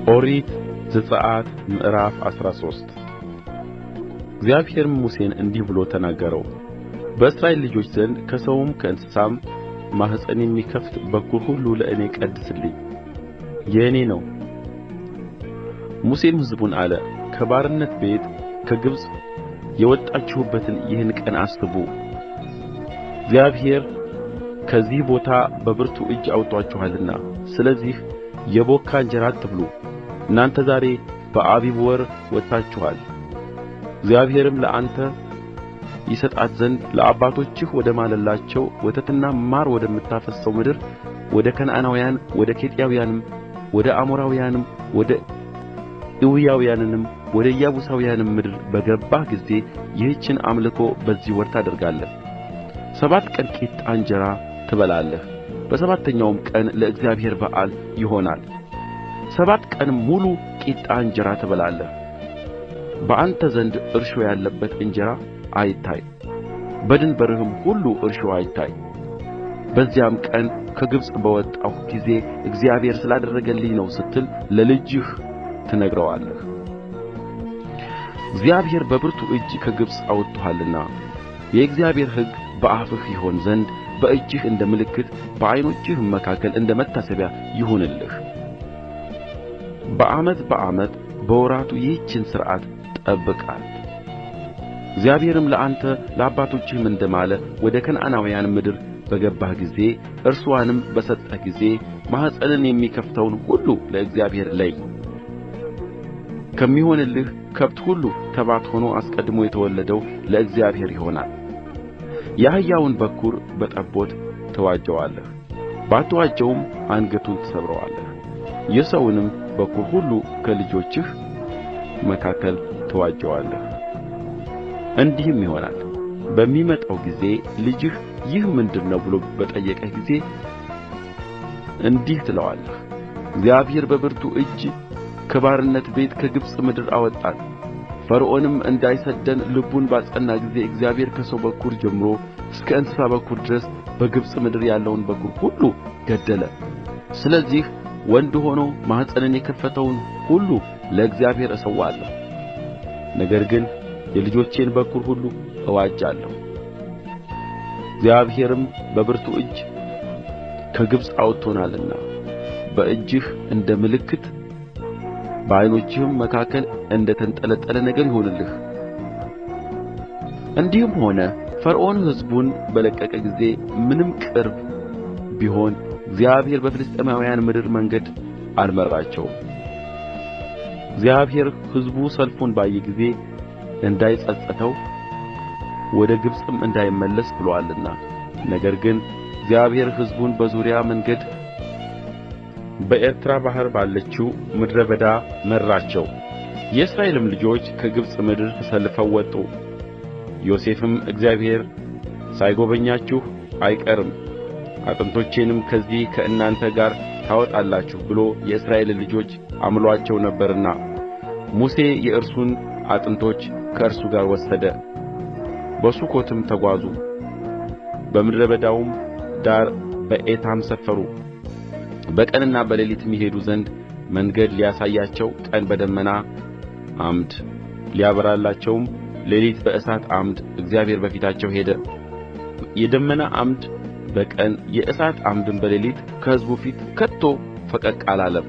ኦሪት ዘጽአት ምዕራፍ 13 እግዚአብሔርም ሙሴን እንዲህ ብሎ ተናገረው። በእስራኤል ልጆች ዘንድ ከሰውም ከእንስሳም ማኅፀን የሚከፍት በኵር ሁሉ ለእኔ ቀድስልኝ፣ የእኔ ነው። ሙሴም ሕዝቡን አለ፣ ከባርነት ቤት ከግብፅ የወጣችሁበትን ይህን ቀን አስቡ። እግዚአብሔር ከዚህ ቦታ በብርቱ እጅ አውጥቶአችኋልና። ስለዚህ የቦካ እንጀራ አትብሉ። እናንተ ዛሬ በአቢብ ወር ወጥታችኋል። እግዚአብሔርም ለአንተ ይሰጣት ዘንድ ለአባቶችህ ወደ ማለላቸው ወተትና ማር ወደምታፈስሰው ምድር ወደ ከነዓናውያን፣ ወደ ኬጢያውያንም፣ ወደ አሞራውያንም፣ ወደ ኤዊያውያንም ወደ ኢያቡሳውያንም ምድር በገባህ ጊዜ ይህችን አምልኮ በዚህ ወር ታደርጋለህ። 7 ቀን ቂጣ እንጀራ ትበላለህ። በሰባተኛውም ቀን ለእግዚአብሔር በዓል ይሆናል። 7 ቀንም ሙሉ ቂጣ እንጀራ ትበላለህ። በአንተ ዘንድ እርሾ ያለበት እንጀራ አይታይ፣ በድንበርህም ሁሉ እርሾ አይታይ። በዚያም ቀን ከግብፅ በወጣሁ ጊዜ እግዚአብሔር ስላደረገልኝ ነው ስትል ለልጅህ ትነግረዋለህ። እግዚአብሔር በብርቱ እጅ ከግብፅ አውጥቶሃልና የእግዚአብሔር ሕግ በአፍህ ይሆን ዘንድ በእጅህ እንደ ምልክት በዓይኖችህም መካከል እንደ መታሰቢያ ይሁንልህ። በዓመት በወራቱ ይህችን ሥርዓት ጠብቃት። እግዚአብሔርም ለአንተ ለአባቶችህም እንደ ማለ ወደ ከነዓናውያን ምድር በገባህ ጊዜ እርስዋንም በሰጠህ ጊዜ ማኅፀንን የሚከፍተውን ሁሉ ለእግዚአብሔር ለይ። ከሚሆንልህ ከብት ሁሉ ተባት ሆኖ አስቀድሞ የተወለደው ለእግዚአብሔር ይሆናል። የአህያውን በኵር በጠቦት ትዋጀዋለህ፣ ባትዋጀውም አንገቱን ትሰብረዋለህ። የሰውንም በኵር ሁሉ ከልጆችህ መካከል ትዋጀዋለህ። እንዲህም ይሆናል በሚመጣው ጊዜ ልጅህ ይህ ምንድር ነው ብሎ በጠየቀህ ጊዜ እንዲህ ትለዋለህ፣ እግዚአብሔር በብርቱ እጅ ከባርነት ቤት ከግብፅ ምድር አወጣን። ፈርዖንም እንዳይሰድደን ልቡን ባጸና ጊዜ እግዚአብሔር ከሰው በኵር ጀምሮ እስከ እንስሳ በኵር ድረስ በግብፅ ምድር ያለውን በኵር ሁሉ ገደለ። ስለዚህ ወንድ ሆኖ ማኅፀንን የከፈተውን ሁሉ ለእግዚአብሔር እሠዋለሁ። ነገር ግን የልጆቼን በኵር ሁሉ እዋጃለሁ። እግዚአብሔርም በብርቱ እጅ ከግብፅ አውጥቶናልና በእጅህ እንደ ምልክት በዓይኖችህም መካከል እንደ ተንጠለጠለ ነገር ይሁንልህ። እንዲህም ሆነ ፈርዖን ሕዝቡን በለቀቀ ጊዜ ምንም ቅርብ ቢሆን እግዚአብሔር በፍልስጥኤማውያን ምድር መንገድ አልመራቸውም። እግዚአብሔር ሕዝቡ ሰልፉን ባየ ጊዜ እንዳይጸጽተው ወደ ግብፅም እንዳይመለስ ብሎአልና። ነገር ግን እግዚአብሔር ሕዝቡን በዙሪያ መንገድ በኤርትራ ባሕር ባለችው ምድረ በዳ መራቸው። የእስራኤልም ልጆች ከግብፅ ምድር ተሰልፈው ወጡ። ዮሴፍም እግዚአብሔር ሳይጎበኛችሁ አይቀርም፣ አጥንቶቼንም ከዚህ ከእናንተ ጋር ታወጣላችሁ ብሎ የእስራኤልን ልጆች አምሎአቸው ነበርና ሙሴ የእርሱን አጥንቶች ከእርሱ ጋር ወሰደ። በሱኮትም ተጓዙ። በምድረ በዳውም ዳር በኤታም ሰፈሩ። በቀንና በሌሊትም ይሄዱ ዘንድ መንገድ ሊያሳያቸው ቀን በደመና ዓምድ ሊያበራላቸውም ሌሊት በእሳት ዓምድ እግዚአብሔር በፊታቸው ሄደ። የደመና ዓምድ በቀን የእሳት ዓምድም በሌሊት ከሕዝቡ ፊት ከቶ ፈቀቅ አላለም።